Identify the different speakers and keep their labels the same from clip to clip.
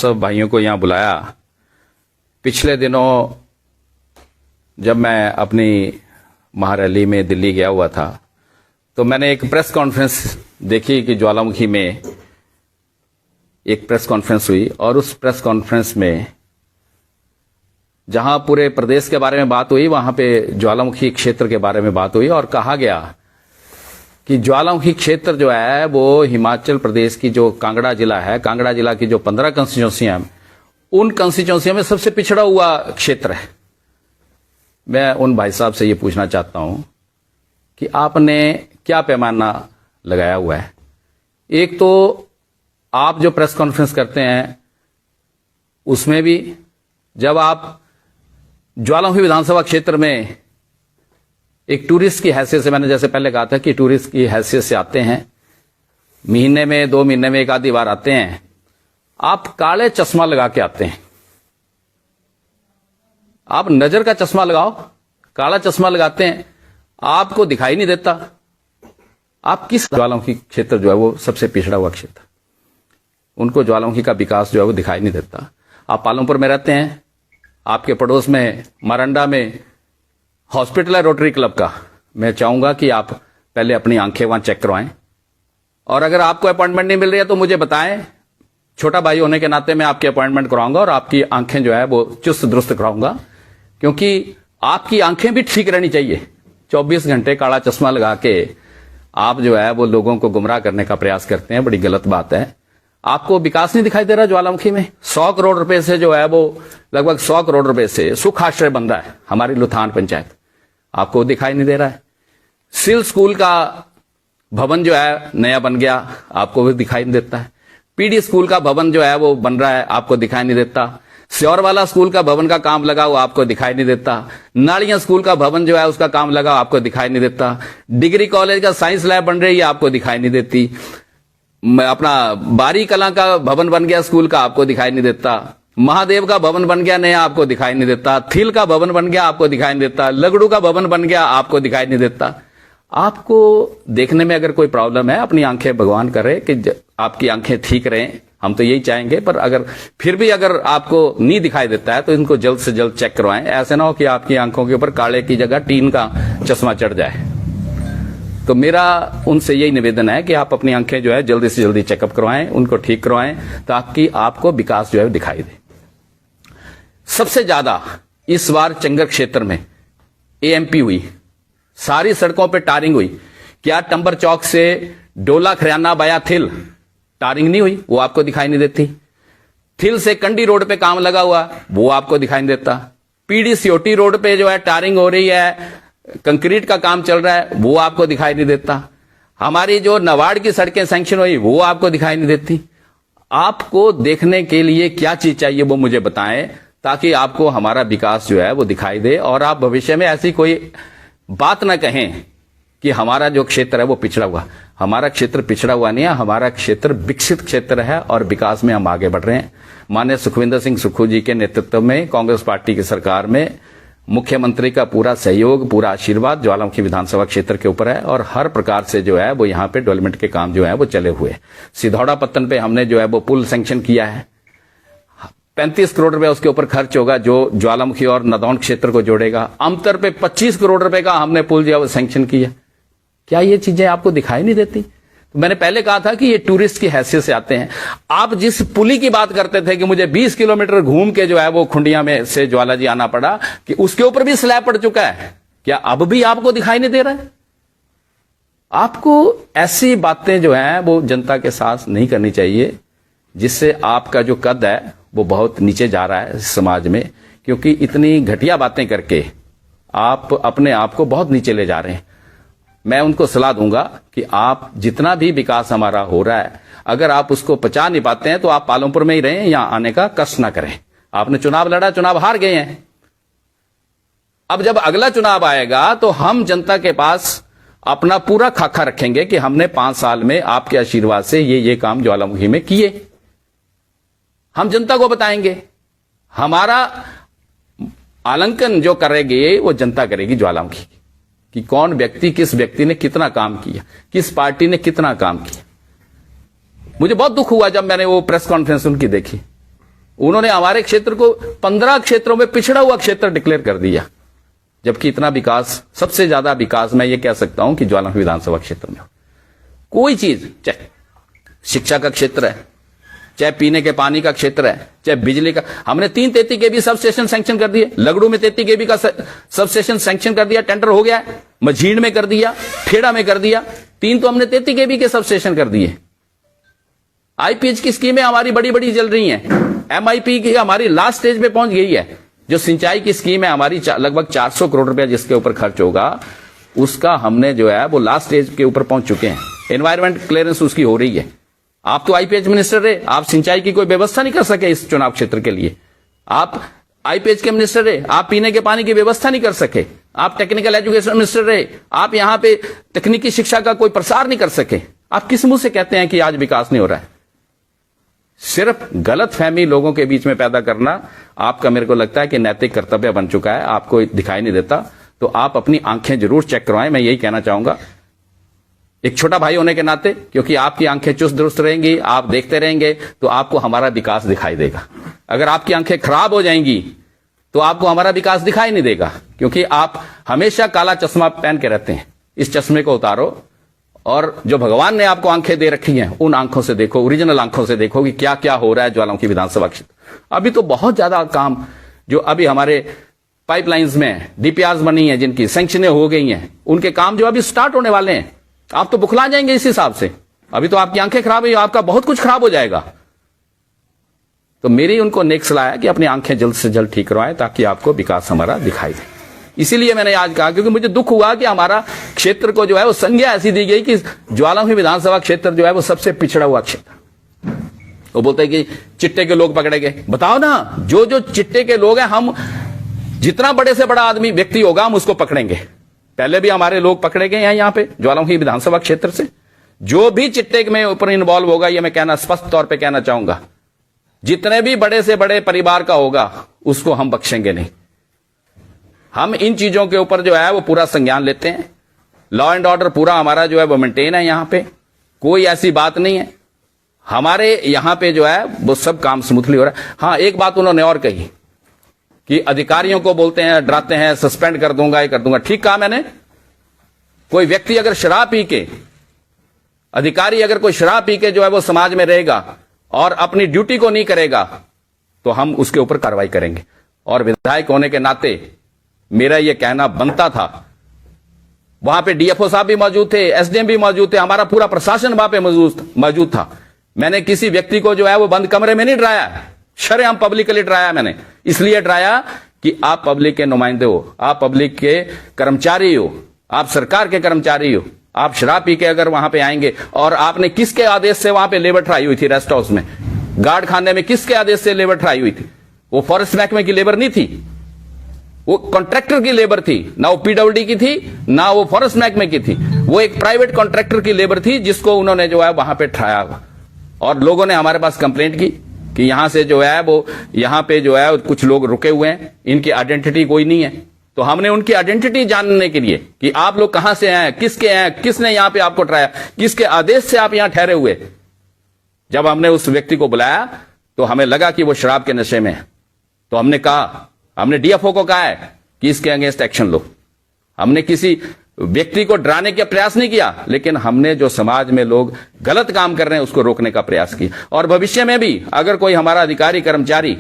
Speaker 1: सब भाइयों को यहाँ बुलाया। पिछले दिनों जब मैं अपनी महारैली में दिल्ली गया हुआ था तो मैंने एक प्रेस कॉन्फ्रेंस देखी कि ज्वालामुखी में एक प्रेस कॉन्फ्रेंस हुई, और उस प्रेस कॉन्फ्रेंस में जहां पूरे प्रदेश के बारे में बात हुई वहां पे ज्वालामुखी क्षेत्र के बारे में बात हुई और कहा गया कि ज्वालामुखी क्षेत्र जो है वो हिमाचल प्रदेश की जो कांगड़ा जिला है, कांगड़ा जिला की जो 15 कंस्टिट्यूंसियां हैं, उन कंस्टिट्यूंसियों में सबसे पिछड़ा हुआ क्षेत्र है। मैं उन भाई साहब से ये पूछना चाहता हूं कि आपने क्या पैमाना लगाया हुआ है। एक तो आप जो प्रेस कॉन्फ्रेंस करते हैं उसमें भी जब आप ज्वालामुखी विधानसभा क्षेत्र में एक टूरिस्ट की हैसियत से, मैंने जैसे पहले कहा था कि टूरिस्ट की हैसियत से आते हैं, महीने में 2 महीने में एक आधी बार आते हैं, आप काले चश्मा लगा के आते हैं। आप नजर का चश्मा लगाओ, काला चश्मा लगाते हैं, आपको दिखाई नहीं देता। आप किस ज्वालामुखी क्षेत्र जो है वो सबसे पिछड़ा हुआ क्षेत्र, उनको ज्वालामुखी का विकास जो है वो दिखाई नहीं देता। आप पालमपुर में रहते हैं, आपके पड़ोस में मरंडा में हॉस्पिटल है रोटरी क्लब का। मैं चाहूंगा कि आप पहले अपनी आंखें वहां चेक करवाएं, और अगर आपको अपॉइंटमेंट नहीं मिल रही है तो मुझे बताएं। छोटा भाई होने के नाते मैं आपकी अपॉइंटमेंट कराऊंगा और आपकी आंखें जो है वो चुस्त दुरुस्त कराऊंगा, क्योंकि आपकी आंखें भी ठीक रहनी चाहिए। 24 घंटे काला चश्मा लगा के आप जो है वो लोगों को गुमराह करने का प्रयास करते हैं, बड़ी गलत बात है। आपको विकास नहीं दिखाई दे रहा ज्वालामुखी में। 100 करोड़ रुपए से जो है वो लगभग 100 करोड़ रुपए से सुख आश्रय बन रहा है हमारी लुथान पंचायत, आपको दिखाई नहीं दे रहा है। सिल स्कूल का भवन जो है नया बन गया, आपको भी दिखाई नहीं देता है। पीडी स्कूल का भवन जो है वो बन रहा है, आपको दिखाई नहीं देता। स्योरवाला स्कूल का भवन का काम लगा वो आपको दिखाई नहीं देता। नाड़ियां स्कूल का भवन जो है उसका काम लगा, आपको दिखाई नहीं देता। डिग्री कॉलेज का साइंस लैब बन रही है, आपको दिखाई नहीं देती। अपना बारी कला का भवन बन गया स्कूल का, आपको दिखाई नहीं देता। महादेव का भवन बन गया नया, आपको दिखाई नहीं देता। थिल का भवन बन गया, आपको दिखाई नहीं देता। लगड़ू का भवन बन गया, आपको दिखाई नहीं देता। आपको देखने में अगर कोई प्रॉब्लम है, अपनी आंखें भगवान करे कि आपकी आंखें ठीक रहें, हम तो यही चाहेंगे। पर अगर फिर भी अगर आपको नहीं दिखाई देता है तो इनको जल्द से जल्द चेक करवाएं। ऐसे ना हो कि आपकी आंखों के ऊपर काले की जगह टीन का चश्मा चढ़ जाए। तो मेरा उनसे यही निवेदन है कि आप अपनी आंखें जो है जल्दी से जल्दी चेकअप करवाएं, उनको ठीक करवाएं, ताकि आपको विकास जो है दिखाई दे। सबसे ज्यादा इस बार चंगर क्षेत्र में एएमपी हुई, सारी सड़कों पे टारिंग हुई। क्या टंबर चौक से डोला खरियाना बाया थिल टारिंग नहीं हुई? वो आपको दिखाई नहीं देती। थिल से कंडी रोड पे काम लगा हुआ, वो आपको दिखाई नहीं देता। पीडी सियोटी रोड पे जो है टारिंग हो रही है, कंक्रीट का काम चल रहा है, वो आपको दिखाई नहीं देता। हमारी जो नवाड़ की सड़कें सैंक्शन हुई वो आपको दिखाई नहीं देती। आपको देखने के लिए क्या चीज चाहिए वो मुझे बताएं, ताकि आपको हमारा विकास जो है वो दिखाई दे, और आप भविष्य में ऐसी कोई बात ना कहें कि हमारा जो क्षेत्र है वो पिछड़ा हुआ। हमारा क्षेत्र पिछड़ा हुआ नहीं है, हमारा क्षेत्र विकसित क्षेत्र है और विकास में हम आगे बढ़ रहे हैं। माननीय सुखविंदर सिंह सुक्खू जी के नेतृत्व में कांग्रेस पार्टी की सरकार में मुख्यमंत्री का पूरा सहयोग, पूरा आशीर्वाद ज्वालामुखी विधानसभा क्षेत्र के ऊपर है, और हर प्रकार से जो है वो यहाँ पे डेवलपमेंट के काम जो है वो चले हुए। सिधौड़ा पत्तन पे हमने जो है वो पुल सैंक्शन किया है, 35 करोड़ रुपए उसके ऊपर खर्च होगा, जो ज्वालामुखी और नदौन क्षेत्र को जोड़ेगा। अमतर पे 25 करोड़ रुपए का हमने पुल जो है वो सैंक्शन किया। क्या ये चीजें आपको दिखाई नहीं देती? तो मैंने पहले कहा था कि ये टूरिस्ट की हैसियत से आते हैं। आप जिस पुली की बात करते थे कि मुझे 20 किलोमीटर घूम के जो है वो खुंडिया में से ज्वाला जी आना पड़ा, कि उसके ऊपर भी स्लैब पड़ चुका है, क्या अब भी आपको दिखाई नहीं दे रहा है? आपको ऐसी बातें जो है वो जनता के साथ नहीं करनी चाहिए, जिससे आपका जो कद है वो बहुत नीचे जा रहा है समाज में, क्योंकि इतनी घटिया बातें करके आप अपने आप को बहुत नीचे ले जा रहे हैं। मैं उनको सलाह दूंगा कि आप जितना भी विकास हमारा हो रहा है, अगर आप उसको पचा नहीं पाते हैं तो आप पालमपुर में ही रहें, यहां आने का कष्ट ना करें। आपने चुनाव लड़ा, चुनाव हार गए हैं। अब जब अगला चुनाव आएगा तो हम जनता के पास अपना पूरा खाका रखेंगे कि हमने 5 साल में आपके आशीर्वाद से ये काम ज्वालामुखी में किए। हम जनता को बताएंगे। हमारा आलंकन जो करेगी वो जनता करेगी ज्वालामुखी कि कौन व्यक्ति, किस व्यक्ति ने कितना काम किया, किस पार्टी ने कितना काम किया। मुझे बहुत दुख हुआ जब मैंने वो प्रेस कॉन्फ्रेंस उनकी देखी। उन्होंने हमारे क्षेत्र को 15 क्षेत्रों में पिछड़ा हुआ क्षेत्र डिक्लेयर कर दिया, जबकि इतना विकास, सबसे ज्यादा विकास मैं ये कह सकता हूं कि ज्वालामुखी विधानसभा क्षेत्र में। कोई चीज, चाहे शिक्षा का क्षेत्र है, चाहे पीने के पानी का क्षेत्र है, चाहे बिजली का, हमने 333 केवी सब स्टेशन सैंक्शन कर दिए। लगड़ू में 33 केवी का सब स्टेशन सैंक्शन कर दिया, टेंडर हो गया है। मझीड़ में कर दिया, खेड़ा में कर दिया, 3 तो हमने 33 केवी के सब स्टेशन कर दिए। आईपीएच की स्कीमें हमारी बड़ी बड़ी चल रही हैं। एमआईपी की हमारी लास्ट स्टेज पे पहुंच गई है। जो सिंचाई की स्कीम है हमारी लगभग 400 करोड़ रुपया जिसके ऊपर खर्च होगा, उसका हमने जो है वो लास्ट स्टेज के ऊपर पहुंच चुके हैं। एनवायरमेंट क्लियरेंस उसकी हो रही है। आप तो आईपीएच मिनिस्टर रहे, आप सिंचाई की कोई व्यवस्था नहीं कर सके इस चुनाव क्षेत्र के लिए। आप आईपीएच के मिनिस्टर रहे, आप पीने के पानी की व्यवस्था नहीं कर सके। आप टेक्निकल एजुकेशन मिनिस्टर रहे, आप यहां पे तकनीकी शिक्षा का कोई प्रसार नहीं कर सके। आप किस मुंह से कहते हैं कि आज विकास नहीं हो रहा है? सिर्फ गलत फहमी लोगों के बीच में पैदा करना आपका, मेरे को लगता है कि नैतिक कर्तव्य बन चुका है। आपको दिखाई नहीं देता तो आप अपनी आंखें जरूर चेक करवाएं, मैं यही कहना चाहूंगा एक छोटा भाई होने के नाते, क्योंकि आपकी आंखें चुस्त दुरुस्त रहेंगी, आप देखते रहेंगे तो आपको हमारा विकास दिखाई देगा। अगर आपकी आंखें खराब हो जाएंगी तो आपको हमारा विकास दिखाई नहीं देगा, क्योंकि आप हमेशा काला चश्मा पहन के रहते हैं। इस चश्मे को उतारो और जो भगवान ने आपको आंखें दे रखी हैं उन आंखों से देखो, ओरिजिनल आंखों से देखो कि क्या क्या हो रहा है ज्वालामुखी विधानसभा क्षेत्र। अभी तो बहुत ज्यादा काम जो अभी हमारे पाइपलाइंस में डीपीआर बनी है, जिनकी सैंक्शनें हो गई हैं, उनके काम जो अभी स्टार्ट होने वाले हैं। आप तो बुखला जाएंगे इस हिसाब से। अभी तो आपकी आंखें खराब हुई, आपका बहुत कुछ खराब हो जाएगा। तो मेरी उनको नेक सलाह है कि अपनी आंखें जल्द से जल्द ठीक करवाएं ताकि आपको विकास हमारा दिखाई दे। इसीलिए मैंने आज कहा, क्योंकि मुझे दुख हुआ कि हमारा क्षेत्र को जो है वो संज्ञा ऐसी दी गई कि ज्वालामुखी विधानसभा क्षेत्र जो है वो सबसे पिछड़ा हुआ क्षेत्र। वो बोलते हैं कि चिट्टे के लोग पकड़े गए। बताओ ना, जो जो चिट्टे के लोग हैं, हम जितना बड़े से बड़ा आदमी व्यक्ति होगा हम उसको पकड़ेंगे। पहले भी हमारे लोग पकड़े गए हैं यहां पे ज्वालामुखी विधानसभा क्षेत्र से। जो भी चिट्टे में ऊपर इन्वॉल्व होगा, ये मैं कहना स्पष्ट तौर पे कहना चाहूंगा, जितने भी बड़े से बड़े परिवार का होगा उसको हम बख्शेंगे नहीं। हम इन चीजों के ऊपर जो है वो पूरा संज्ञान लेते हैं। लॉ एंड ऑर्डर पूरा हमारा जो है वो मेंटेन है। यहां पे कोई ऐसी बात नहीं है। हमारे यहां पे जो है वो सब काम स्मूथली हो रहा है। हाँ, एक बात उन्होंने और कही कि अधिकारियों को बोलते हैं, डराते हैं, सस्पेंड कर दूंगा, ये कर दूंगा। ठीक कहा मैंने। कोई व्यक्ति अगर शराब पी के, अधिकारी अगर कोई शराब पी के जो है वो समाज में रहेगा और अपनी ड्यूटी को नहीं करेगा तो हम उसके ऊपर कार्रवाई करेंगे। और विधायक होने के नाते मेरा यह कहना बनता था। वहां पे डीएफओ साहब भी मौजूद थे, एसडीएम भी मौजूद थे, हमारा पूरा प्रशासन वहां पे मौजूद था। मैंने किसी व्यक्ति को जो है वो बंद कमरे में नहीं डराया, शरेआम पब्लिकली डराया। मैंने इसलिए डराया कि आप पब्लिक के नुमाइंदे हो, आप पब्लिक के कर्मचारी हो, आप सरकार के कर्मचारी हो। आप शराब पी के अगर वहां पे आएंगे, और आपने किसके आदेश से वहां पे लेबर ट्राई हुई थी? रेस्ट हाउस में, गार्ड खाने में किसके आदेश से लेबर ट्राई हुई थी? वो फॉरेस्ट महकमे की लेबर नहीं थी, वो कॉन्ट्रैक्टर की लेबर थी। ना वो पीडब्ल्यूडी की थी, ना वो फॉरेस्ट महकमे की थी। वो एक प्राइवेट कॉन्ट्रैक्टर की लेबर थी जिसको उन्होंने जो है वहां पे ठहराया। और लोगों ने हमारे पास कंप्लेंट की कि यहां से जो है वो यहां पे जो है कुछ लोग रुके हुए हैं, इनकी आइडेंटिटी कोई नहीं है। तो हमने उनकी आइडेंटिटी जानने के लिए कि आप लोग कहां से हैं, किसके हैं, किसने यहां पे आपको ठहराया, किसके आदेश से आप यहां ठहरे हुए, जब हमने उस व्यक्ति को बुलाया तो हमें लगा कि वो शराब के नशे में है। तो हमने कहा, हमने डीएफओ को कहा है कि इसके अगेंस्ट एक्शन लो। हमने किसी व्यक्ति को डराने का प्रयास नहीं किया, लेकिन हमने जो समाज में लोग गलत काम कर रहे हैं उसको रोकने का प्रयास किया। और भविष्य में भी अगर कोई हमारा अधिकारी कर्मचारी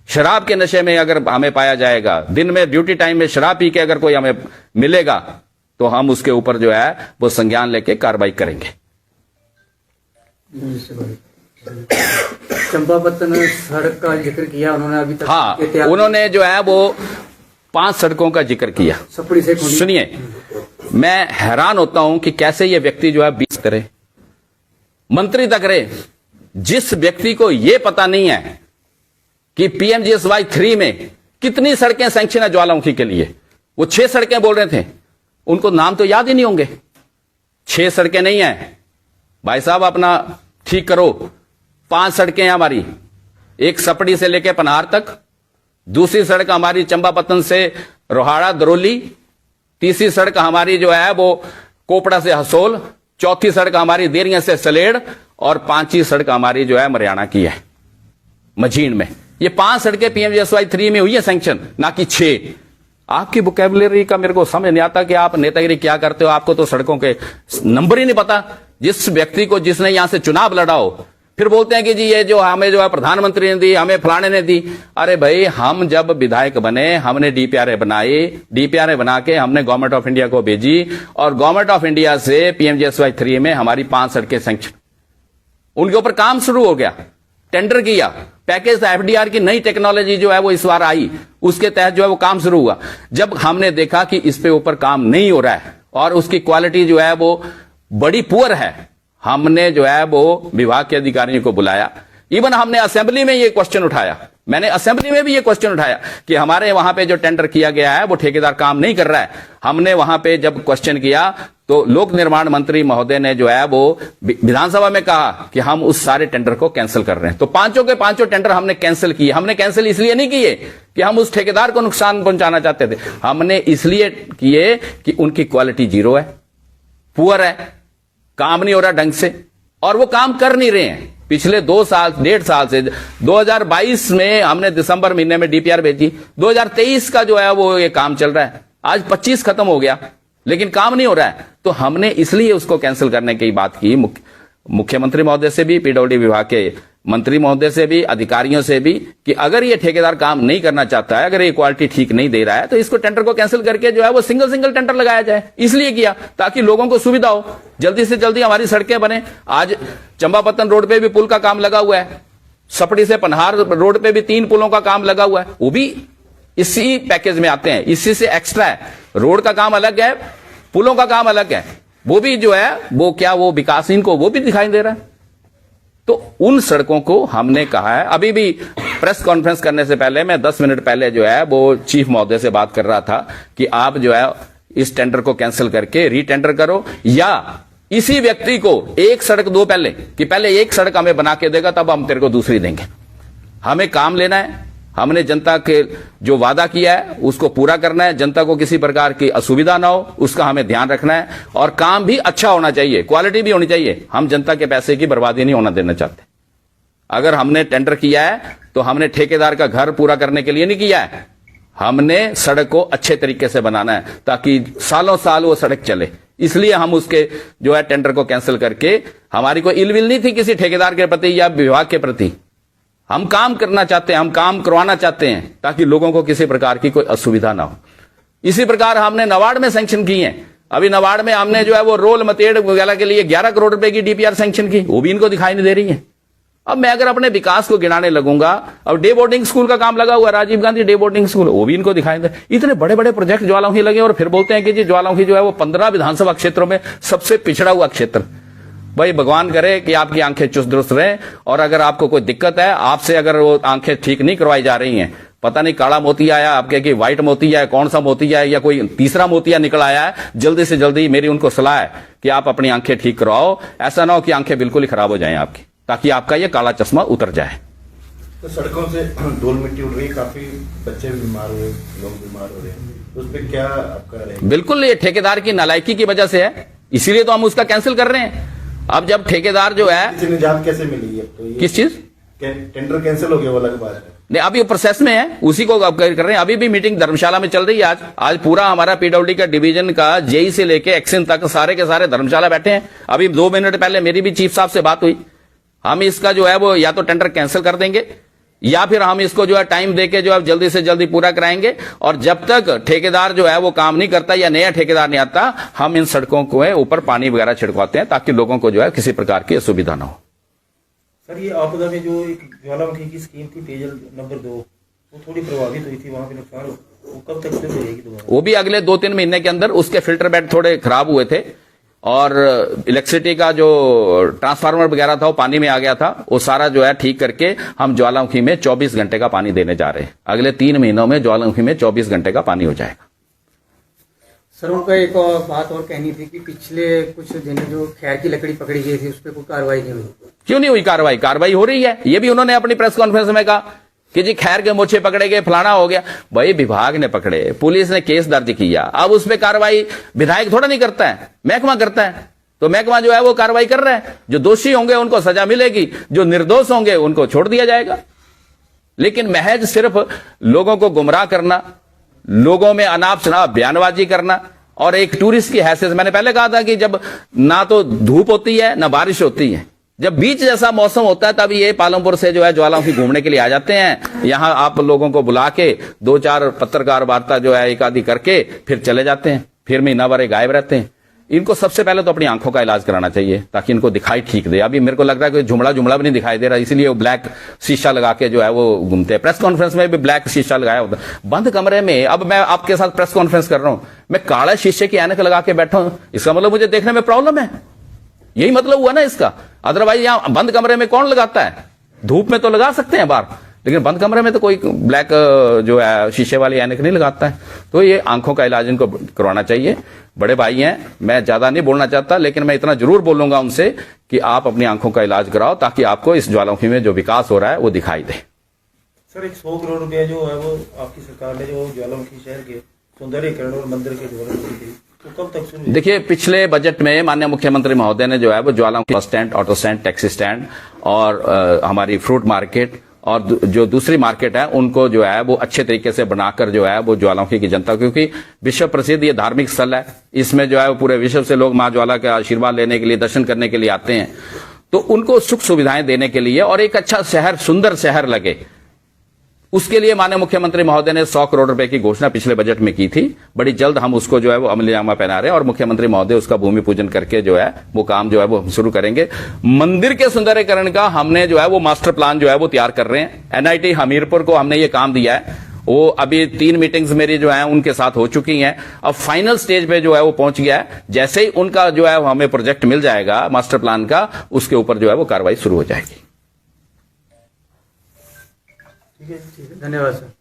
Speaker 1: शराब के नशे में अगर हमें पाया जाएगा, दिन में ड्यूटी टाइम में शराब पी के अगर कोई हमें मिलेगा, तो हम उसके ऊपर जो है वो संज्ञान लेके कार्रवाई करेंगे।
Speaker 2: चंपावतन सड़क का जिक्र किया उन्होंने अभी तक।
Speaker 1: हाँ, उन्होंने जो है वो 5 सड़कों का जिक्र किया। सुनिए, मैं हैरान होता हूं कि कैसे ये व्यक्ति जो है 20 करे, मंत्री तक रहे, जिस व्यक्ति को यह पता नहीं है कि पीएमजीएसवाई 3 में कितनी सड़कें सैंक्शन है ज्वालामुखी के लिए। वो 6 सड़कें बोल रहे थे, उनको नाम तो याद ही नहीं होंगे। 6 सड़कें नहीं है भाई साहब, अपना ठीक करो। 5 सड़कें हैं हमारी, एक सपड़ी से लेकर पनहार तक, दूसरी सड़क हमारी चंपावतन से रोहाड़ा दरोली, तीसरी सड़क हमारी जो है वो कोपड़ा से हसोल, चौथी सड़क हमारी देरिया से सलेड़, और 5वीं सड़क हमारी जो है मरियाणा की है। मझीण में। ये 5 सड़कें PMGSY 3 में हुई है सैंक्शन, ना कि 6। आपकी वोकैबुलरी का मेरे को समझ नहीं आता कि आप नेतागिरी क्या करते हो। आपको तो सड़कों के नंबर ही नहीं पता। जिस व्यक्ति को, जिसने यहां से चुनाव लड़ा हो, फिर बोलते हैं कि जी ये जो हमें जो है प्रधानमंत्री ने दी, हमें फलाने ने दी। अरे भाई, हम जब विधायक बने हमने DPRA बनाई, DPRA बना के हमने गवर्नमेंट ऑफ इंडिया को भेजी और गवर्नमेंट ऑफ इंडिया से PMGSY 3 में हमारी 5 सड़कें सैंक्शन, उनके ऊपर काम शुरू हो गया, टेंडर किया, पैकेज FDR की नई टेक्नोलॉजी जो है वो इस बार आई, उसके तहत जो है वो काम शुरू हुआ। जब हमने देखा कि इस पे ऊपर काम नहीं हो रहा है और उसकी क्वालिटी जो है वो बड़ी पुअर है, हमने जो है वो विभाग के अधिकारियों को बुलाया। इवन हमने असेंबली में ये क्वेश्चन उठाया, मैंने असेंबली में भी ये क्वेश्चन उठाया कि हमारे वहां पे जो टेंडर किया गया है वो ठेकेदार काम नहीं कर रहा है। हमने वहां पे जब क्वेश्चन किया तो लोक निर्माण मंत्री महोदय ने जो है वो विधानसभा में कहा कि हम उस सारे टेंडर को कैंसिल कर रहे हैं। तो 5 के 5 टेंडर हमने कैंसिल किए। हमने कैंसिल इसलिए नहीं किए कि हम उस ठेकेदार को नुकसान पहुंचाना चाहते थे, हमने इसलिए किए कि उनकी क्वालिटी 0 है, पुअर है, काम नहीं हो रहा ढंग से, और वो काम कर नहीं रहे हैं। पिछले 2 साल 1.5 साल से 2022 में हमने दिसंबर महीने में DPR भेजी, 2023 का जो है वो ये काम चल रहा है, आज 25 खत्म हो गया लेकिन काम नहीं हो रहा है। तो हमने इसलिए उसको कैंसिल करने की बात की मुख्यमंत्री महोदय से भी, PWD विभाग के मंत्री महोदय से भी, अधिकारियों से भी, कि अगर ये ठेकेदार काम नहीं करना चाहता है, अगर ये क्वालिटी ठीक नहीं दे रहा है तो इसको टेंडर को कैंसिल करके जो है वो सिंगल टेंडर लगाया जाए। इसलिए किया ताकि लोगों को सुविधा हो, जल्दी से जल्दी हमारी सड़कें बने। आज चंपापत्तन रोड पे भी पुल का काम लगा हुआ है, सपड़ी से पनहार रोड पे भी 3 पुलों का काम लगा हुआ है, वो भी इसी पैकेज में आते हैं, इसी से एक्स्ट्रा है। रोड का काम अलग है, पुलों का काम अलग है, वो भी जो है वो क्या वो विकासहीन को वो भी दिखाई दे रहा है। तो उन सड़कों को हमने कहा है, अभी भी प्रेस कॉन्फ्रेंस करने से पहले मैं 10 मिनट पहले जो है वो चीफ महोदय से बात कर रहा था कि आप जो है इस टेंडर को कैंसिल करके रीटेंडर करो, या इसी व्यक्ति को एक सड़क दो पहले, कि पहले एक सड़क हमें बना के देगा तब हम तेरे को दूसरी देंगे। हमें काम लेना है, हमने जनता के जो वादा किया है उसको पूरा करना है, जनता को किसी प्रकार की असुविधा ना हो उसका हमें ध्यान रखना है, और काम भी अच्छा होना चाहिए, क्वालिटी भी होनी चाहिए। हम जनता के पैसे की बर्बादी नहीं होना देना चाहते। अगर हमने टेंडर किया है तो हमने ठेकेदार का घर पूरा करने के लिए नहीं किया है, हमने सड़क को अच्छे तरीके से बनाना है ताकि सालों साल वो सड़क चले। इसलिए हम उसके जो है टेंडर को कैंसिल करके, हमारी कोई इलविल नहीं थी किसी ठेकेदार के प्रति या विभाग के प्रति, हम काम करना चाहते हैं, हम काम करवाना चाहते हैं ताकि लोगों को किसी प्रकार की कोई असुविधा ना हो। इसी प्रकार हमने नवाड़ में सैंक्शन की है। अभी नवाड़ में हमने जो है वो रोल मतेड़ वगैरह के लिए 11 करोड़ रुपए की DPR सैंक्शन की, वो भी इनको दिखाई नहीं दे रही है। अब मैं अगर अपने विकास को गिनाने लगूंगा, अब डे बोर्डिंग स्कूल का काम लगा हुआ, Rajiv Gandhi day boarding school, वो भी इनको दिखाई दे। इतने बड़े बड़े प्रोजेक्ट ज्वालामुखी लगे और फिर बोलते हैं कि जी ज्वालामुखी जो है वो 15 विधानसभा क्षेत्रों में सबसे पिछड़ा हुआ क्षेत्र। भाई भगवान करे कि आपकी आंखें चुस्त दुरुस्त रहें, और अगर आपको कोई दिक्कत है, आपसे अगर वो आंखें ठीक नहीं करवाई जा रही हैं, पता नहीं काला मोती आया आपके कि व्हाइट मोती आया, कौन सा मोती आया या कोई तीसरा मोतिया निकल आया है, जल्दी से जल्दी मेरी उनको सलाह है कि आप अपनी आंखें ठीक करवाओ। ऐसा ना हो कि आंखें बिल्कुल ही खराब हो जाएं आपकी, ताकि आपका ये काला चश्मा उतर जाए।
Speaker 3: तो सड़कों से धूल मिट्टी उड़ रही है, काफी बच्चे भी बीमार हुए, लोग बीमार हो रहे हैं, तो उस पर क्या आपका रहेगा?
Speaker 1: बिल्कुल ये ठेकेदार की नालायकी की वजह से है, इसीलिए तो हम उसका कैंसिल कर रहे हैं। अब जब ठेकेदार जो है,
Speaker 3: इसे निजात कैसे मिली है? तो ये
Speaker 1: किस चीज
Speaker 3: टेंडर कैंसिल हो गया वो अलग बात है,
Speaker 1: नहीं अभी प्रोसेस में है, उसी को अब कर रहे हैं। अभी भी मीटिंग धर्मशाला में चल रही है। आज पूरा हमारा PWD का डिवीजन का JE से लेके एक्शन तक सारे के सारे धर्मशाला बैठे हैं। अभी 2 मिनट पहले मेरी भी चीफ साहब से बात हुई। हम इसका जो है वो या तो टेंडर कैंसिल कर देंगे या फिर हम इसको जो है टाइम देके जो है जल्दी से जल्दी पूरा कराएंगे, और जब तक ठेकेदार जो है वो काम नहीं करता या नया ठेकेदार नहीं आता, हम इन सड़कों को ऊपर पानी वगैरह छिड़कवाते हैं ताकि लोगों को जो है किसी प्रकार की असुविधा ना हो।
Speaker 4: सर ये आपदा में जो एक ज्वालामुखी की स्कीम थी पेयजल नंबर 2, वो थोड़ी प्रभावित हुई थी, वहां पे नुकसान, वो कब तक शुरू रहेगी दोबारा?
Speaker 1: वो भी अगले 2-3 महीने के अंदर। उसके फिल्टर बेड थोड़े खराब हुए थे और इलेक्ट्रिसिटी का जो ट्रांसफार्मर वगैरह था वो पानी में आ गया था, वो सारा जो है ठीक करके हम ज्वालामुखी में 24 घंटे का पानी देने जा रहे हैं। अगले 3 महीनों में ज्वालामुखी में 24 घंटे का पानी हो जाएगा।
Speaker 2: सर उनका एक और बात और कहनी थी कि पिछले कुछ दिन जो खैर की लकड़ी पकड़ी गई थी उस पर कोई कार्रवाई नहीं हुई। क्यों नहीं हुई कार्रवाई? कार्रवाई हो रही है। ये भी उन्होंने अपनी प्रेस कॉन्फ्रेंस में कहा कि जी खैर के मोछे पकड़े गए, फलाना हो गया। भाई विभाग ने पकड़े, पुलिस ने केस दर्ज किया, अब उस पर कार्रवाई विधायक थोड़ा नहीं करता है, महकमा करता है। तो महकमा जो है वो कार्रवाई कर रहा है। जो दोषी होंगे उनको सजा मिलेगी, जो निर्दोष होंगे उनको छोड़ दिया जाएगा।
Speaker 1: लेकिन महज सिर्फ लोगों को गुमराह करना, लोगों में अनाप शनाप बयानबाजी करना और एक टूरिस्ट की हैसियत, मैंने पहले कहा था कि जब ना तो धूप होती है ना बारिश होती है, जब बीच जैसा मौसम होता है तब ये पालमपुर से जो है ज्वालामुखी घूमने के लिए आ जाते हैं। यहां आप लोगों को बुला के 2-4 पत्रकार वार्ता जो है एक आधी करके फिर चले जाते हैं, फिर महीना भर गायब रहते हैं। इनको सबसे पहले तो अपनी आंखों का इलाज कराना चाहिए ताकि इनको दिखाई ठीक दे। अभी मेरे को लग रहा है कि जुमड़ा भी नहीं दिखाई दे रहा, इसलिए वो ब्लैक शीशा लगा के जो है वो घूमते हैं। प्रेस कॉन्फ्रेंस में भी ब्लैक शीशा लगाया होता है बंद कमरे में। अब मैं आपके साथ प्रेस कॉन्फ्रेंस कर रहा हूं, मैं काला शीशे की ऐनक लगा के बैठा हूं, इसका मतलब मुझे देखने में प्रॉब्लम है, यही मतलब हुआ ना इसका। अदरवाइज यहां बंद कमरे में कौन लगाता है? धूप में तो लगा सकते हैं बाहर, लेकिन बंद कमरे में तो कोई ब्लैक जो है शीशे वाली ऐनक नहीं लगाता है। तो ये आंखों का इलाज इनको करवाना चाहिए। बड़े भाई हैं, मैं ज्यादा नहीं बोलना चाहता, लेकिन मैं इतना जरूर बोलूंगा उनसे कि आप अपनी आंखों का इलाज कराओ ताकि आपको इस ज्वालामुखी में जो विकास हो रहा है वो दिखाई दे।
Speaker 4: सर, एक 100 करोड़ रुपया जो है वो आपकी सरकार ने जो ज्वालामुखी शहर के सौंदर्यीकरण और मंदिर के डेवलपमेंट की, तो कब तक शुरू?
Speaker 1: देखिए, पिछले बजट में माननीय मुख्यमंत्री महोदय ने जो है वो ज्वालामुखी bus stand, auto stand, taxi stand और हमारी फ्रूट मार्केट और जो दूसरी मार्केट है उनको जो है वो अच्छे तरीके से बनाकर जो है वो ज्वालामुखी की जनता, क्योंकि विश्व प्रसिद्ध ये धार्मिक स्थल है, इसमें जो है वो पूरे विश्व से लोग मां ज्वाला का आशीर्वाद लेने के लिए, दर्शन करने के लिए आते हैं। तो उनको सुख सुविधाएं देने के लिए और एक अच्छा शहर, सुंदर शहर लगे, उसके लिए माननीय मुख्यमंत्री महोदय ने 100 करोड़ रुपए की घोषणा पिछले बजट में की थी। बड़ी जल्द हम उसको जो है वो अमलीजामा पहना रहे हैं और मुख्यमंत्री महोदय उसका भूमि पूजन करके जो है वो काम जो है वो शुरू करेंगे। मंदिर के सुंदरीकरण का हमने जो है वो मास्टर प्लान जो है वो तैयार कर रहे हैं। एनआईटी हमीरपुर को हमने ये काम दिया है, वो अभी 3 मीटिंग्स मेरी जो है उनके साथ हो चुकी हैं, अब फाइनल स्टेज पे जो है वो पहुंच गया है। जैसे ही उनका जो है हमें प्रोजेक्ट मिल जाएगा मास्टर प्लान का, उसके ऊपर जो है वो कार्रवाई शुरू हो जाएगी।
Speaker 2: ठीक है, धन्यवाद सर।